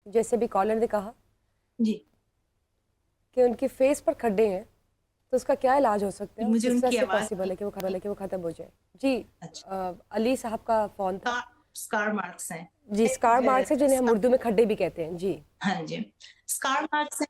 जैसे भी कॉलर ने कहा जी। कि उनकी फेस पर खड्डे हैं, तो उसका क्या इलाज हो सकता है और मुझे किस तरह उनकी से आवाज पॉसिबल है कि वो खत्म हो जाए? जी। अच्छा। अली साहब का फोन था। स्कार मार्क्स हैं। जी, स्कार मार्क्स है जिन्हें हम उर्दू में खड्डे भी कहते हैं। जी। हाँ जी, स्कार मार्क्स हैं।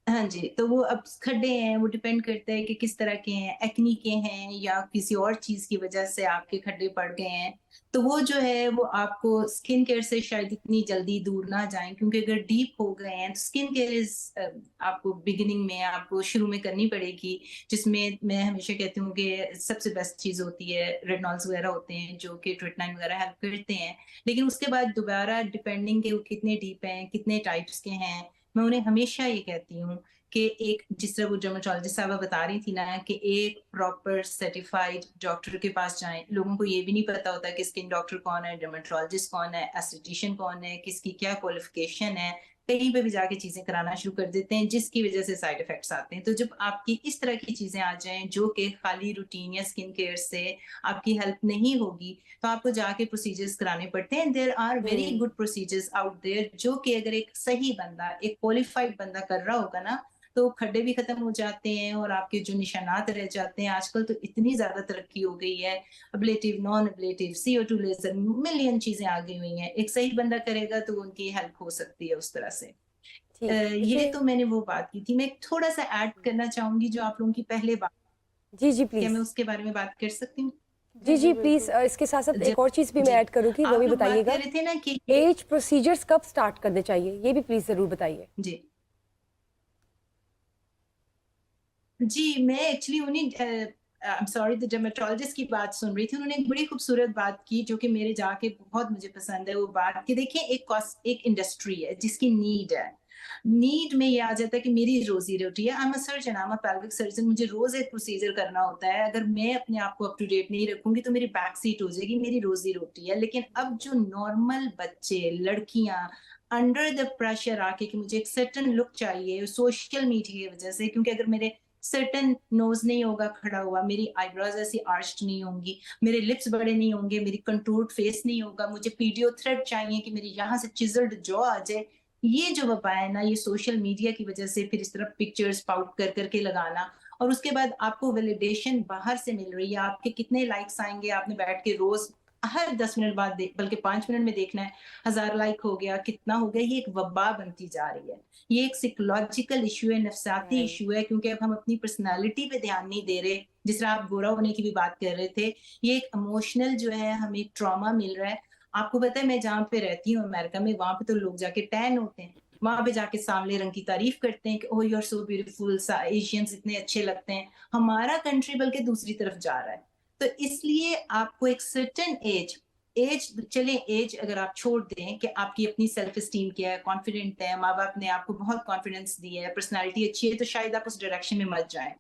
हाँ जी, तो वो अब खड्डे हैं, वो डिपेंड करता है कि किस तरह के हैं, एक्ने के हैं या किसी और चीज़ की वजह से आपके खड्डे पड़ गए हैं। तो वो जो है वो आपको स्किन केयर से शायद इतनी जल्दी दूर ना जाएँ, क्योंकि अगर डीप हो गए हैं तो स्किन केयर आपको बिगिनिंग में आपको शुरू में करनी पड़ेगी, जिसमें मैं हमेशा कहती हूँ कि सबसे बेस्ट चीज़ होती है रेटिनॉल्स वगैरह होते हैं जो कि ट्रिटनाइन वगैरह हेल्प करते हैं। लेकिन उसके बाद दोबारा डिपेंडिंग कि वो कितने डीप हैं, कितने टाइप्स के हैं, मैं उन्हें हमेशा ये कहती हूँ कि एक जिस तरह वो डर्मेटोलॉजिस्ट साहबा बता रही थी ना कि एक प्रॉपर सर्टिफाइड डॉक्टर के पास जाएँ। लोगों को ये भी नहीं पता होता कि स्किन डॉक्टर कौन है, डर्मेटोलॉजिस्ट कौन है, एस्थेटिशियन कौन है, किसकी क्या क्वालिफ़िकेशन है। कहीं पे भी जाके चीज़ें कराना शुरू कर देते हैं जिसकी वज़ह से साइड इफ़ेक्ट्स आते हैं। तो जब आपकी इस तरह की चीज़ें आ जाएँ जो कि खाली रूटीन या स्किन केयर से आपकी हेल्प नहीं होगी, तो आपको जाके प्रोसीजर्स कराने पड़ते हैं। There are very hmm. Good procedures out there जो कि अगर एक सही बंदा, एक क्वालिफाइड बंदा कर रहा होगा ना, तो खड्डे भी खत्म हो जाते हैं और आपके जो निशानात रह जाते हैं। आजकल तो इतनी ज़्यादा तरक्की हो गई है, अब्लेटिव, नॉन अब्लेटिव, CO2 लेज़र, मिलियन चीज़ें आ गई हुई हैं। एक सही बंदा करेगा तो उनकी हेल्प हो सकती है उस तरह से। ठीक। ये मुझे तो मैंने वो बात की थी। मैं थोड़ा-सा ऐड करना चाहूँगी जो आप लोगों की पहले बात, जी, जी, क्या प्लीज़। मैं उसके बारे में बात कर सकती हूँ? जी, जी, प्लीज़। इसके साथ-साथ जब एक और चीज़ भी मैं जी, ऐड करूँगी, वो आप भी लोग बात कर बताइएगा। रहे थे ना कि ये ऐज प्रोसीजर्स कब स्टार्ट करने चाहिए? ये भी प्लीज़ ज़रूर बताइए। जी। जी, मैं एक्चुअली उन्हीं I am sorry the dermatologist की बात सुन रही थी। उन्होंने एक बड़ी खूबसूरत बात की जो कि मेरे जाके बहुत मुझे पसंद है वो बात कि देखिए एक इंडस्ट्री है जिसकी नीड है। नीड में ये आ जाता है कि मेरी रोज़ी-रोटी है। I am a surgeon, I am a pelvic surgeon, मुझे रोज़ एक प्रोसीजर करना होता है। अगर मैं अपने आप को अप टू डेट नहीं रखूँगी तो मेरी बैक सीट हो जाएगी, मेरी रोज़ी-रोटी है। लेकिन अब जो नॉर्मल बच्चे, लड़कियाँ अंडर द प्रेशर आके कि मुझे एक सर्टेन लुक चाहिए सोशल मीडिया की वज़ह से, क्योंकि अगर मेरे सर्टेन नोज़ नहीं होगा खड़ा हुआ, मेरी आईब्रोज़ ऐसी आर्च्ड नहीं होंगी, मेरे लिप्स बड़े नहीं होंगे, मेरी कंटूर्ड फेस नहीं होगा, मुझे पीडियो थ्रेड चाहिए कि मेरी यहाँ से चिज़ल्ड जॉ आ जाए। ये जो वबा है ना, ये सोशल मीडिया की वज़ह से फिर इस तरह पिक्चर्स पाउट कर के लगाना और उसके बाद आपको वैलिडेशन बाहर से मिल रही है, आपके कितने लाइक्स आएँगे, आपने बैठ के रोज़ हर 10 मिनट बाद बल्कि 5 मिनट में देखना है, 1000 लाइक हो गया, कितना हो गया, ये एक वबा बनती जा रही है। ये एक साइकोलॉजिकल इश्यू है, नफ़्सियाती राइट। इश्यू है, क्योंकि अब हम अपनी पर्सनैलिटी पे ध्यान नहीं दे रहे। जिस तरह आप गोरा होने की भी बात कर रहे थे, ये एक इमोशनल जो है हमें ट्रॉमा मिल रहा है। आपको पता है मैं जहाँ पे रहती हूँ अमेरिका में, वहाँ पे तो लोग जाके टैन होते हैं। वहाँ पे जाके सांवले रंग की तारीफ़ करते हैं कि ओह! यू आर सो ब्यूटीफुल, सा एशियंस इतने अच्छे लगते हैं। हमारा कंट्री बल्कि दूसरी तरफ जा रहा है। तो इसलिए आपको एक सर्टेन एज अगर आप छोड़ दें कि आपकी अपनी सेल्फ एस्टीम क्या है, कॉन्फिडेंट है, माँ-बाप ने आपको बहुत कॉन्फिडेंस दिया है, पर्सनैलिटी अच्छी है, तो शायद आप उस डायरेक्शन में मत जाएँ।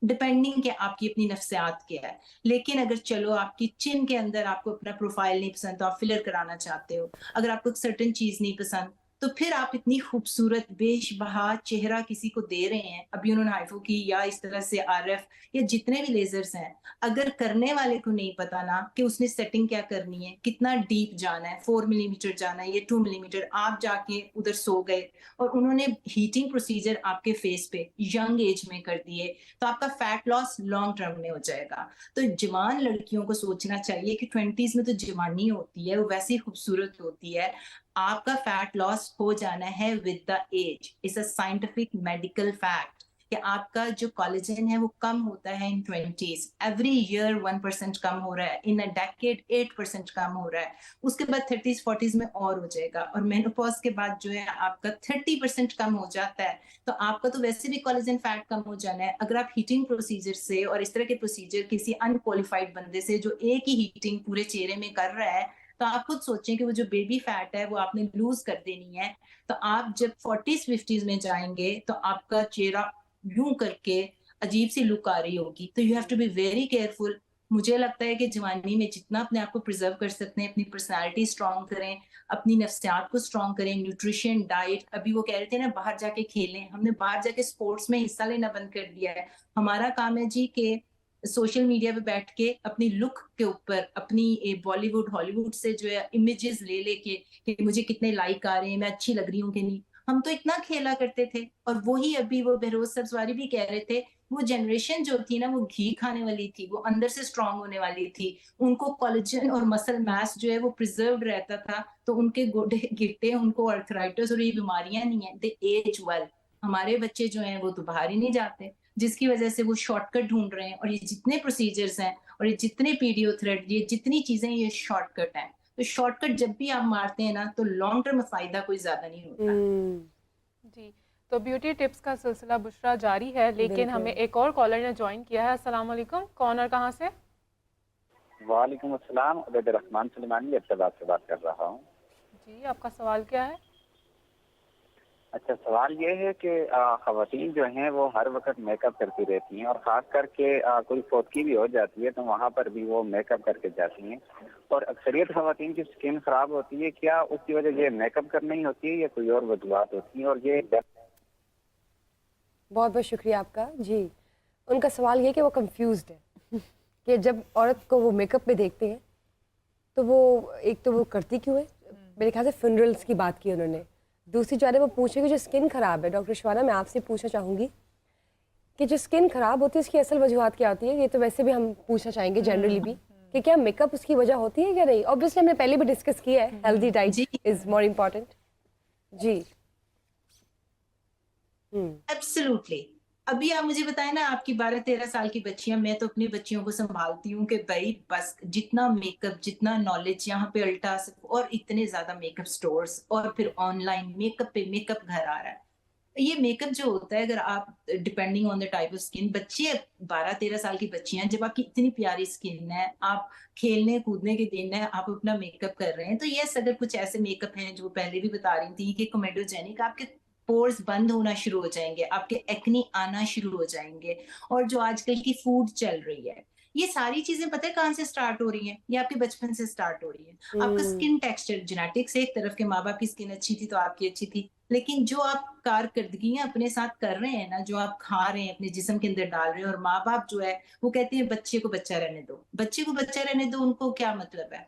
डिपेंडिंग कि आपकी अपनी नफ्सियात क्या है। लेकिन अगर चलो आपकी चिन के अंदर आपको अपना प्रोफाइल नहीं पसंद तो आप फिलर कराना चाहते हो। अगर आपको एक सर्टेन चीज़ नहीं पसंद, तो फिर आप इतनी खूबसूरत बेशबहा चेहरा किसी को दे रहे हैं, अभी उन्होंने हाइफू की या इस तरह से आरएफ या जितने भी लेज़र्स हैं, अगर करने वाले को नहीं पता ना कि उसने सेटिंग क्या करनी है, कितना डीप जाना है, 4 मिलीमीटर जाना है या 2 मिलीमीटर, आप जाके उधर सो गए और उन्होंने हीटिंग प्रोसीजर आपके फेस पे यंग एज में कर दिए, तो आपका फैट लॉस लॉन्ग टर्म में हो जाएगा। तो जवान लड़कियों को सोचना चाहिए कि 20s में तो जवानी होती है, वो वैसे ही खूबसूरत होती है। आपका फैट लॉस हो जाना है with the age. It's a scientific medical fact कि आपका जो कोलेजन है वो कम होता है इन 20s। एवरी ईयर 1% कम हो रहा है, इन अ डेकेड 8% कम हो रहा है। उसके बाद 30s 40s में और हो जाएगा और मेनोपॉज के बाद जो है आपका 30% कम हो जाता है। तो आपका तो वैसे भी कोलेजन फैट कम हो जाना है। अगर आप हीटिंग प्रोसीजर से और इस तरह के प्रोसीजर किसी अनक्वालिफाइड बंदे से जो एक ही हीटिंग पूरे चेहरे में कर रहा है, तो आप खुद सोचें कि वो जो बेबी फैट है वो आपने लूज कर देनी है। तो आप जब 40s 50s में जाएंगे तो आपका चेहरा यूं करके अजीब सी लुक आ रही होगी। तो you have to be very careful. मुझे लगता है कि जवानी में जितना अपने आप को प्रिजर्व कर सकते हैं, अपनी पर्सनैलिटी स्ट्रॉन्ग करें, अपनी नफ्सियात को स्ट्रॉन्ग करें, न्यूट्रिशन, डाइट। अभी वो कह रहे थे ना बाहर जाके खेलें, हमने बाहर जाके स्पोर्ट्स में हिस्सा लेना बंद कर दिया है। हमारा काम है जी कि सोशल मीडिया पे बैठ के अपनी लुक के ऊपर अपनी बॉलीवुड हॉलीवुड से जो है इमेजेस ले लेके कि मुझे कितने लाइक आ रहे हैं, मैं अच्छी लग रही हूँ कि नहीं। हम तो इतना खेला करते थे। और वही अभी वो बहरोज सब्जवारी भी कह रहे थे, वो जनरेशन जो थी ना वो घी खाने वाली थी, वो अंदर से स्ट्रांग होने वाली थी। उनको कोलेजन और मसल मास जो है वो प्रिजर्व्ड रहता था, तो उनके गोडे गिट्टे, उनको आर्थराइटिस और ये बीमारियां नहीं है, दे एज वेल। हमारे बच्चे जो हैं वो तो बाहर ही नहीं जाते, जिसकी वजह से वो शॉर्टकट ढूंढ रहे हैं। और ये जितने प्रोसीजर्स हैं और ये जितने पीडियो थ्रेड, ये जितनी चीजें, ये शॉर्टकट हैं। तो शॉर्टकट जब भी आप मारते हैं ना तो लॉन्ग टर्म फायदा कोई ज्यादा नहीं होता। जी, तो ब्यूटी टिप्स का सिलसिला बुशरा जारी है, लेकिन हमें एक और कॉलर ने ज्वाइन किया है। अस्सलाम वालेकुम, कौन और कहाँ से? वालेकुम अस्सलाम, उबैद रहमान सुलेमानी अहमदाबाद से बात कर रहा हूँ। जी, आपका सवाल क्या है? अच्छा, सवाल ये है कि ख़वातीन जो हैं वो हर वक्त मेकअप करती रहती हैं, और ख़ास करके कोई फोटकी भी हो जाती है तो वहाँ पर भी वो मेकअप करके जाती हैं, और अक्सरियत ख़वातीन की स्किन ख़राब होती है। क्या उसकी वजह ये मेकअप करना ही होती है या कोई और वजूहत होती हैं? और ये बहुत बहुत शुक्रिया आपका। जी, उनका सवाल ये है कि वो कंफ्यूज्ड है कि जब औरत को वो मेकअप में देखते हैं तो वो एक तो वो करती क्यों है। मेरे ख्याल से फ्यूनरल्स की बात की उन्होंने। दूसरी जो है वो पूछे कि जो स्किन ख़राब है, डॉक्टर शिवाना मैं आपसे पूछना चाहूँगी कि जो स्किन ख़राब होती है उसकी असल वजूहत क्या होती है। ये तो वैसे भी हम पूछना चाहेंगे जनरली भी कि क्या मेकअप उसकी वजह होती है या नहीं। ऑब्वियसली हमने पहले भी डिस्कस किया है, healthy diet is more important. जी एब्सोल्युटली। अभी आप मुझे बताएं ना, आपकी 12-13 साल की बच्चियां, मैं तो अपनी बच्चियों को संभालती हूँ कि भाई बस जितना मेकअप, जितना नॉलेज यहाँ पे अल्टा और इतने ज्यादा मेकअप स्टोर्स, और फिर ऑनलाइन मेकअप पे मेकअप घर आ रहा है। ये मेकअप जो होता है, अगर आप depending on the type of skin, बच्चे 12-13 साल की बच्चियां, जब आपकी इतनी प्यारी स्किन है, आप खेलने कूदने के दिन है, आप अपना मेकअप कर रहे हैं, तो यस अगर कुछ ऐसे मेकअप हैं जो पहले भी बता रही थी कि कोमेडोजेनिक, आपके पोर्स बंद होना शुरू हो जाएंगे, आपके एक्नी आना शुरू हो जाएंगे। और जो आजकल की फूड चल रही है, ये सारी चीजें पता है कहाँ से स्टार्ट हो रही हैं? ये आपके बचपन से स्टार्ट हो रही है। आपका स्किन टेक्सचर, जेनेटिक्स एक तरफ के, माँ बाप की स्किन अच्छी थी तो आपकी अच्छी थी, लेकिन जो आप कारकर्दगियां अपने साथ कर रहे हैं ना, जो आप खा रहे हैं अपने जिस्म के अंदर डाल रहे हैं, और माँ बाप जो है वो कहते हैं बच्चे को बच्चा रहने दो, बच्चे को बच्चा रहने दो। उनको क्या मतलब है?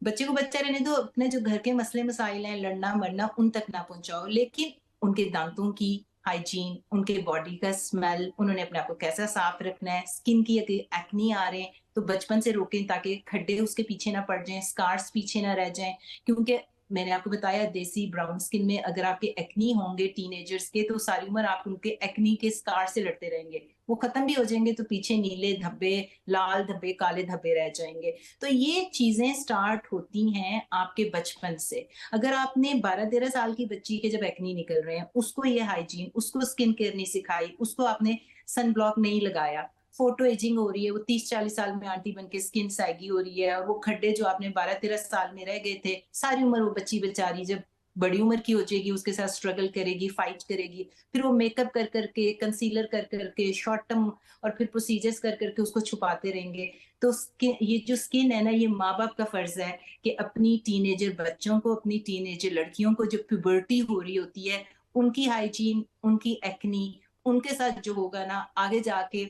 बच्चे को बच्चा रहने दो, अपने जो घर के मसले मसाइल हैं, लड़ना मरना, उन तक ना पहुंचाओ, लेकिन उनके दांतों की हाइजीन, उनके बॉडी का स्मेल, उन्होंने अपने आप को कैसा साफ रखना है, स्किन की अगर एक्नी आ रहे हैं तो बचपन से रोकें ताकि खड्डे उसके पीछे ना पड़ जाएं, स्कार्स पीछे ना रह जाएं। क्योंकि मैंने आपको बताया, देसी ब्राउन स्किन में अगर आपके एक्नी होंगे टीनेजर्स के, तो सारी उम्र आप उनके एक्नी के स्कार से लड़ते रहेंगे। वो खत्म भी हो जाएंगे तो पीछे नीले धब्बे, लाल धब्बे, काले धब्बे रह जाएंगे। तो ये चीजें स्टार्ट होती हैं आपके बचपन से। अगर आपने 12-13 साल की बच्ची के जब एक्नी निकल रहे हैं, उसको ये हाइजीन, उसको स्किन केयर नहीं सिखाई, उसको आपने सन ब्लॉक नहीं लगाया, फोटो एजिंग हो रही है, वो 30-40 साल में आंटी बन के स्किन सैगी हो रही है, और वो खड्डे जो आपने 12-13 साल में रह गए थे, सारी उम्र वो बच्ची बेचारी जब बड़ी उम्र की हो जाएगी उसके साथ स्ट्रगल करेगी, फाइट करेगी। फिर वो मेकअप कर करके, कंसीलर कर करके, शॉर्ट टर्म और फिर प्रोसीजर्स कर करके उसको छुपाते रहेंगे। तो ये जो स्किन है ना, ये माँ बाप का फर्ज है कि अपनी टीनेजर बच्चों को, अपनी टीनेजर लड़कियों को जो प्यूबर्टी हो रही होती है, उनकी हाइजीन, उनकी एक्नी, उनके साथ जो होगा ना आगे जाके,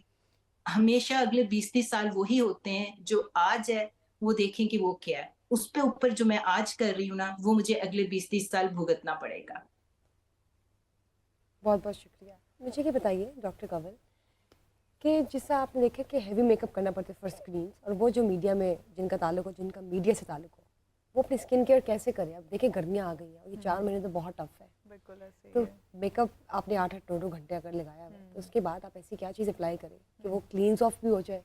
हमेशा अगले 20-30 साल वही होते हैं। जो आज है वो देखें कि वो क्या है, उस पे ऊपर जो मैं आज कर रही हूँ ना, वो मुझे अगले 20-30 साल भुगतना पड़ेगा। बहुत बहुत शुक्रिया। मुझे ये बताइए डॉक्टर कंवल कि जिससे आपने देखा कि हैवी मेकअप करना पड़ता है फॉर स्क्रीन, और वो जो मीडिया में जिनका ताल्लुक हो, जिनका मीडिया से ताल्लुक हो, वो अपनी स्किन केयर कैसे करें? अब देखिए गर्मियाँ आ गई हैं और ये 4 महीने तो बहुत टफ है। बिल्कुल ऐसे ही तो है। मेकअप आपने 8-8 9-9 घंटे अगर लगाया हुआ है, तो उसके बाद आप ऐसी क्या चीज़ अप्लाई करें कि वो क्लींस ऑफ भी हो जाए,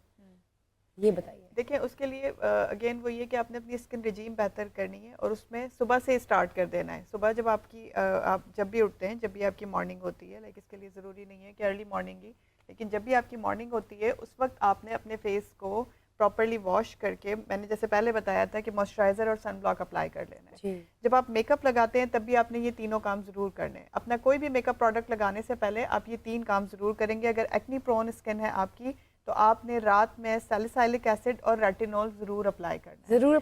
ये बताइए। देखिए उसके लिए अगेन वो ये कि आपने अपनी स्किन रिजीम बेहतर करनी है, और उसमें सुबह से स्टार्ट कर देना है। सुबह जब आपकी आप जब भी उठते हैं, जब भी आपकी मॉर्निंग होती है, लाइक इसके लिए ज़रूरी नहीं है कि अर्ली मॉर्निंग ही, लेकिन जब भी आपकी मॉर्निंग होती है उस वक्त आपने अपने फेस को प्रॉपरली वॉश करके, मैंने जैसे पहले बताया था कि मॉइस्चराइज़र और सन ब्लॉक अप्लाई कर लेना है। जी जब आप मेकअप लगाते हैं तब भी आपने ये तीनों काम ज़रूर करने हैं। अपना कोई भी मेकअप प्रोडक्ट लगाने से पहले आप ये 3 काम ज़रूर करेंगे। अगर एक्नी प्रोन स्किन है आपकी, तो आपने रात में सैलिसाइलिक एसिड और रेटिनॉल ज़रूर अप्लाई करना है। ज़रूर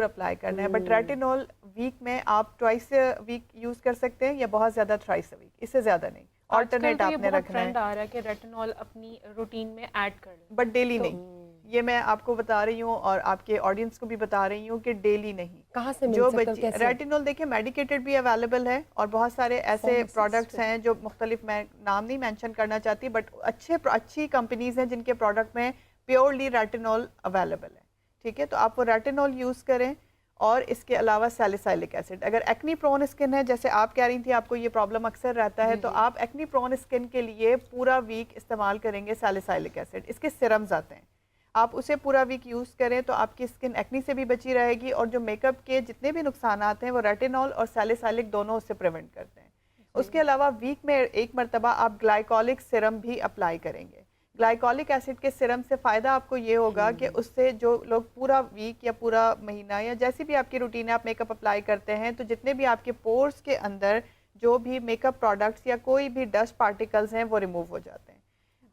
अप्लाई करना है। बट रेटिनॉल वीक में आप ट्वाइस वीक यूज़ कर सकते हैं, या बहुत ज़्यादा थ्राइस अ वीक, इससे ज़्यादा नहीं। ऑल्टरनेट आपने रखना है। ट्रेंड आ रहा है कि रेटिनॉल अपनी रूटीन में ऐड कर लें, बट डेली नहीं। ये मैं आपको बता रही हूँ और आपके ऑडियंस को भी बता रही हूँ कि डेली नहीं। कहाँ से मिल जो सकता है, बच्चे कैसे? रेटिनॉल देखिए मेडिकेटेड भी अवेलेबल है और बहुत सारे ऐसे प्रोडक्ट्स हैं जो मुख्तलिफ, मैं नाम नहीं मेंशन करना चाहती, बट अच्छी कंपनीज हैं जिनके प्रोडक्ट में प्योरली रेटिनॉल अवेलेबल है। ठीक है, तो आप वो रेटिनॉल यूज़ करें। और इसके अलावा सैलिसाइलिक एसिड, अगर एक्नी प्रोन स्किन है, जैसे आप कह रही थी आपको ये प्रॉब्लम अक्सर रहता है, तो आप एक्नी प्रोन स्किन के लिए पूरा वीक इस्तेमाल करेंगे सैलिसाइलिक एसिड। इसके सिरम्स आते हैं, आप उसे पूरा वीक यूज़ करें तो आपकी स्किन एक्नी से भी बची रहेगी और जो मेकअप के जितने भी नुकसान आते हैं वो रेटिनॉल और सैलिसाइलिक दोनों उससे प्रिवेंट करते हैं। उसके अलावा वीक में एक मरतबा आप ग्लाइकोलिक सिरम भी अप्लाई करेंगे। ग्लाइकोलिक एसिड के सिरम से फ़ायदा आपको ये होगा कि उससे जो लोग पूरा वीक या पूरा महीना या जैसी भी आपकी रूटीन है आप मेकअप अप्लाई करते हैं, तो जितने भी आपके पोर्स के अंदर जो भी मेकअप प्रोडक्ट्स या कोई भी डस्ट पार्टिकल्स हैं वो रिमूव हो जाते हैं।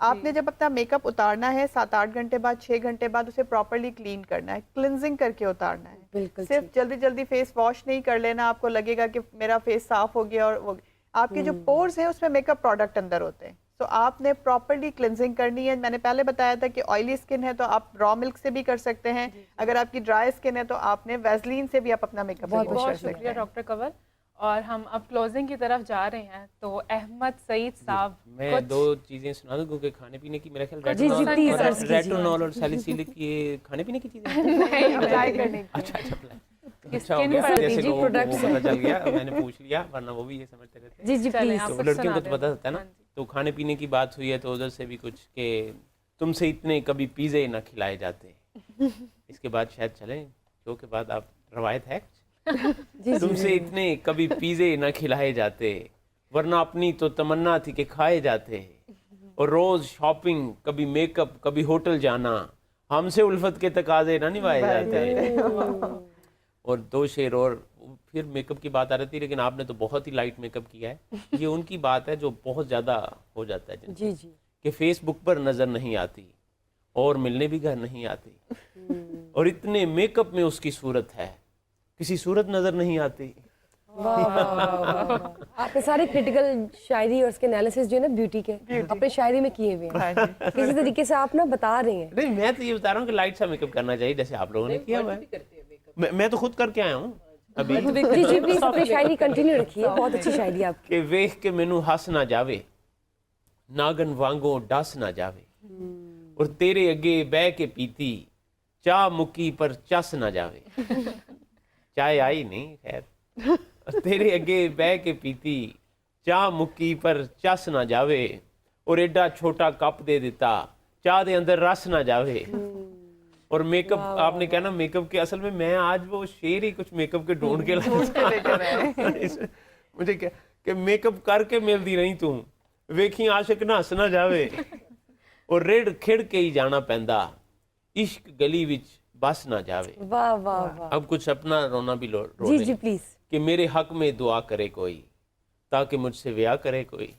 आपने जब अपना मेकअप उतारना है 7-8 घंटे बाद, 6 घंटे बाद उसे प्रॉपर्ली क्लीन करना है, क्लिनजिंग करके उतारना है। बिल्कुल सिर्फ जल्दी जल्दी फेस वॉश नहीं कर लेना, आपको लगेगा कि मेरा फेस साफ हो गया और वो आपके जो पोर्स हैं उसमें मेकअप प्रोडक्ट अंदर होते हैं। तो आपने प्रॉपर्ली क्लिनजिंग करनी है। मैंने पहले बताया था कि ऑयली स्किन है तो आप रॉ मिल्क से भी कर सकते हैं, अगर आपकी ड्राई स्किन है तो आपने वैसलीन से भी आप अपना मेकअप बहुत रिमूव कर बहुत सकते शुक्रिया हैं। डॉक्टर कंवल। और हम अब क्लोजिंग की तरफ जा रहे हैं, तो अहमद सईद साहब मैं कुछ 2 चीजें सुना दूं क्योंकि खाने पीने की मेरा ख्याल जी, जी, please, अर्ज कीजिए। रेटिनॉल और सैलिसिलिक ये खाने पीने की चीजें हैं। नहीं अप्लाई करने की। अच्छा apply। कि अच्छा हो skin गया, पर जैसे जी, लोगों को products वो हैं। पता चल गया, मैंने पूछ लिया, वरना वो भी ये समझते रहते हैं। जी जी चलें, प्लीज। आप तो कुछ लड़कियों को सुना तो पता दें। होता है ना। हाँ जी। तो खाने पीने की बात हुई है तो उधर से भी कुछ के तुमसे इतने कभी पिज़्ज़े ना खिलाए जाते। इसके बाद शायद चलें शो के बाद, आप रवायत है जी तुमसे इतने कभी पिज़्ज़े ना खिलाए जाते, वरना अपनी तो तमन्ना थी कि खाए जाते। और रोज शॉपिंग, कभी मेकअप, कभी होटल जाना, हमसे उल्फत के तकाजे ना निभाए जाते। और 2 शेर और फिर मेकअप की बात आ रही थी, लेकिन आपने तो बहुत ही लाइट मेकअप किया है। ये उनकी बात है जो बहुत ज़्यादा हो जाता है जिनसे, जी जी कि फेसबुक पर नज़र नहीं आती और मिलने भी घर नहीं आती, और इतने मेकअप में उसकी सूरत है, किसी सूरत नज़र नहीं आती। वाह वाह वाह वाह। आपने सारे क्रिटिकल शायरी और उसके एनालिसिस जो है ना ब्यूटी के अपने शायरी में किए हुए हैं। हाँ जी। किसी तरीके से आप ना बता रही हैं। नहीं, मैं तो ये बता रहा हूँ कि लाइट सा मेकअप करना चाहिए जैसे आप लोगों ने किया हुआ है। मैं तो खुद करके आया हूँ अभी। जी जी प्लीज अपनी शायरी कंटिन्यू रखिए, बहुत अच्छी शायरी आपकी। कि वेख के मैनू हस ना जावे, नागन वांगो डस ना जावे, और तेरे अगे बह के पीती, चाह मुक्की पर चस ना जावे। चाय आई नहीं खैर, और तेरे अगे बह के पीती, चाह मुक्की पर चस ना जावे, और एडा छोटा कप दे दिता, चाह दे अंदर रस ना जावे। और मेकअप, आपने कहा ना मेकअप के, असल में मैं आज वो शेर ही कुछ मेकअप के ढूंढ के लाया। मुझे क्या कि मेकअप करके मिलती नहीं तू, वेखी आशिक ना हस ना जावे, और रेड़ खिड़ के ही जाना पैंदा, इश्क गली विच बस ना जावे। वाह वाह वाह। अब कुछ अपना रोना भी रो जी ले जी प्लीज। कि मेरे हक में दुआ करे कोई, ताकि मुझसे ब्याह करे कोई।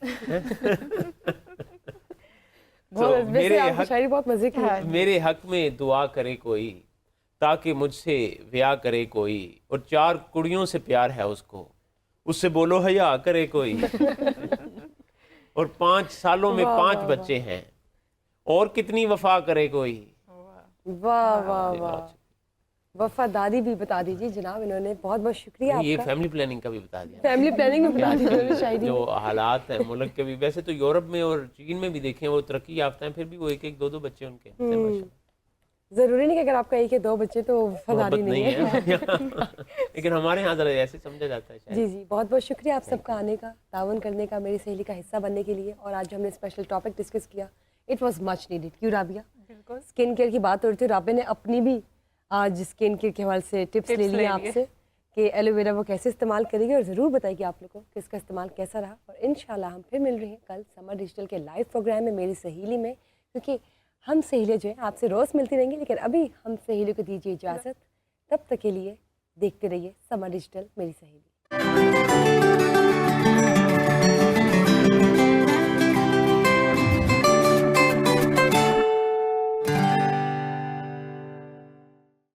बहुत वैसे मेरे आपकी हक, शायरी बहुत मजे की है। मेरे हक में दुआ करे कोई, ताकि मुझसे ब्याह करे कोई, और 4 कुड़ियों से प्यार है उसको, उससे बोलो हया करे कोई। और 5 सालों में 5 बच्चे हैं, और कितनी वफा करे कोई। वाह वाह वाह। वफादारी भी बता दीजिए जनाब, इन्होंने बहुत बहुत शुक्रिया ये आपका। फैमिली प्लानिंग का भी बता दिया। फैमिली प्लानिंग में बता दीजिए इन्होंने शायरी जो में। हालात हैं मुल्क के भी, वैसे तो यूरोप में और चीन में भी देखें वो तरक्की याफ्ता हैं, फिर भी वो 1-1 2-2 बच्चे उनके हैं, माशाल्लाह। जरूरी नहीं कि अगर आपका 1 या 2 बच्चे तो वफादारी मोहब्बत नहीं है। लेकिन हमारे यहाँ जरा ऐसे समझा जाता है शायद। जी जी बहुत बहुत शुक्रिया आप सबका आने का, तावन करने का, मेरी सहेली का हिस्सा बनने के लिए। और आज जो हमने स्पेशल टॉपिक डिस्कस किया, इट वाज मच नीडेड। क्यों राबिया? बिल्कुल। स्किन केयर की बात हो रही थी, राबिया ने अपनी भी आज स्किन केयर के हवाले से टिप्स ले लिए ले लिए। आपसे कि एलोवेरा वो कैसे इस्तेमाल करेगी, और ज़रूर बताइए आप लोगों को कि इसका इस्तेमाल कैसा रहा। और इंशाल्लाह हम फिर मिल रहे हैं कल समर डिजिटल के लाइव प्रोग्राम में मेरी सहेली में, क्योंकि हम सहेलियाँ जो हैं आपसे रोज़ मिलती रहेंगी, लेकिन अभी हम सहेलियों को दीजिए इजाज़त। तब तक के लिए देखते रहिए समर डिजिटल मेरी सहेली।